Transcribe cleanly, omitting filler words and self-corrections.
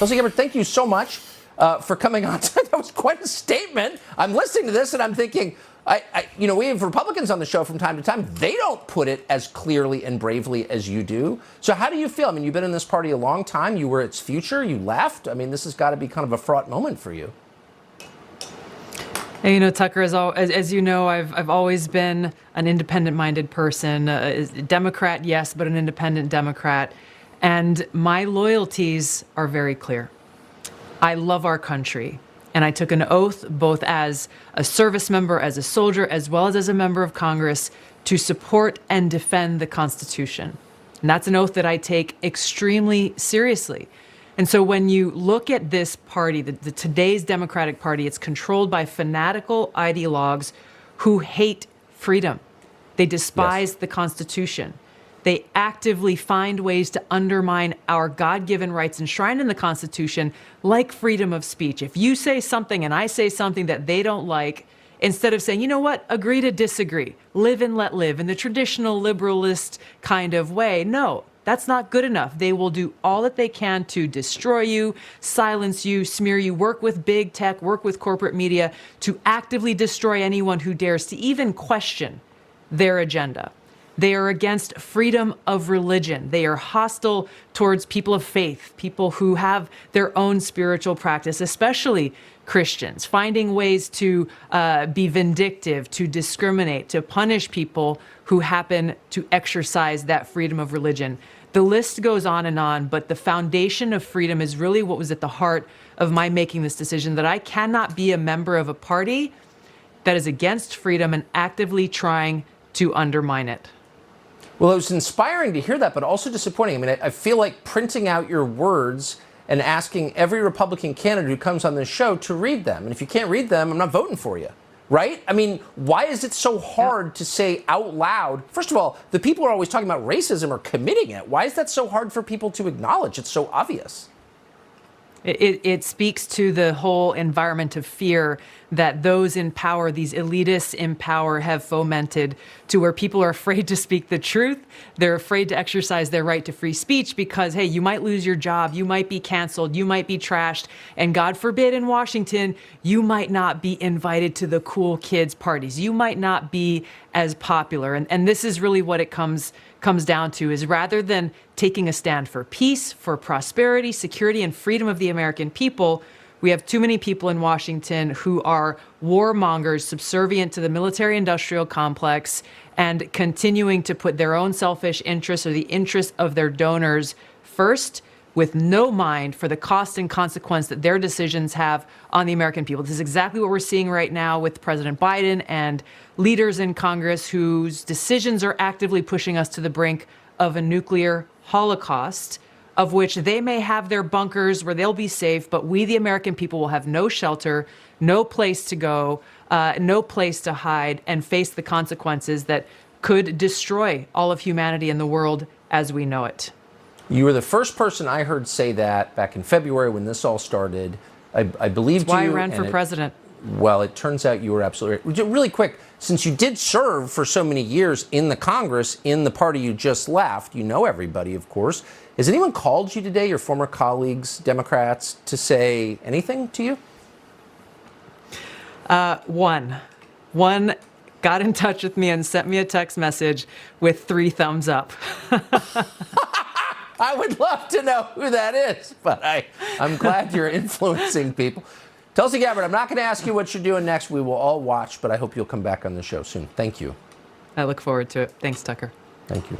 Tulsi Gabbard, thank you so much for coming on. That was quite a statement. I'm listening to this and I'm thinking, we have Republicans on the show from time to time. They don't put it as clearly and bravely as you do. So how do you feel? I mean, you've been in this party a long time. You were its future. You left. I mean, this has got to be kind of a fraught moment for you. And, Tucker, as you know, I've always been an independent-minded person, a Democrat, yes, but an independent Democrat. And my loyalties are very clear. I love our country. And I took an oath, both as a service member, as a soldier, as well as a member of Congress, to support and defend the Constitution. And that's an oath that I take extremely seriously. And so when you look at this party, today's Democratic Party, it's controlled by fanatical ideologues who hate freedom. They despise the Constitution. They actively find ways to undermine our God-given rights enshrined in the Constitution, like freedom of speech. If you say something and I say something that they don't like, instead of saying, you know what, agree to disagree, live and let live in the traditional liberalist kind of way, no, that's not good enough. They will do all that they can to destroy you, silence you, smear you, work with big tech, work with corporate media to actively destroy anyone who dares to even question their agenda. They are against freedom of religion. They are hostile towards people of faith, people who have their own spiritual practice, especially Christians, finding ways to be vindictive, to discriminate, to punish people who happen to exercise that freedom of religion. The list goes on, but the foundation of freedom is really what was at the heart of my making this decision, that I cannot be a member of a party that is against freedom and actively trying to undermine it. Well, it was inspiring to hear that, but also disappointing. I mean, I feel like printing out your words and asking every Republican candidate who comes on this show to read them. And if you can't read them, I'm not voting for you, right? I mean, why is it so hard to say out loud? First of all, the people who are always talking about racism are committing it. Why is that so hard for people to acknowledge? It's so obvious. It speaks to the whole environment of fear that those in power, these elitists in power, have fomented, to where people are afraid to speak the truth. They're afraid to exercise their right to free speech because, hey, you might lose your job, you might be canceled, you might be trashed, and God forbid in Washington, you might not be invited to the cool kids parties. You might not be as popular. And this is really what it comes down to, is rather than taking a stand for peace, for prosperity, security, and freedom of the American people, we have too many people in Washington who are warmongers, subservient to the military-industrial complex, and continuing to put their own selfish interests or the interests of their donors first, with no mind for the cost and consequence that their decisions have on the American people. This is exactly what we're seeing right now with President Biden and leaders in Congress whose decisions are actively pushing us to the brink of a nuclear holocaust, of which they may have their bunkers where they'll be safe, but we, the American people, will have no shelter, no place to go, no place to hide, and face the consequences that could destroy all of humanity and the world as we know it. You were the first person I heard say that back in February when this all started. I believed you. That's why I ran for president. Well, it turns out you were absolutely right. Really quick, since you did serve for so many years in the Congress, in the party you just left, you know everybody, of course. Has anyone called you today, your former colleagues, Democrats, to say anything to you? One got in touch with me and sent me a text message with 3 thumbs up. I would love to know who that is, but I'm glad you're influencing people. Tulsi Gabbard, I'm not going to ask you what you're doing next. We will all watch, but I hope you'll come back on the show soon. Thank you. I look forward to it. Thanks, Tucker. Thank you.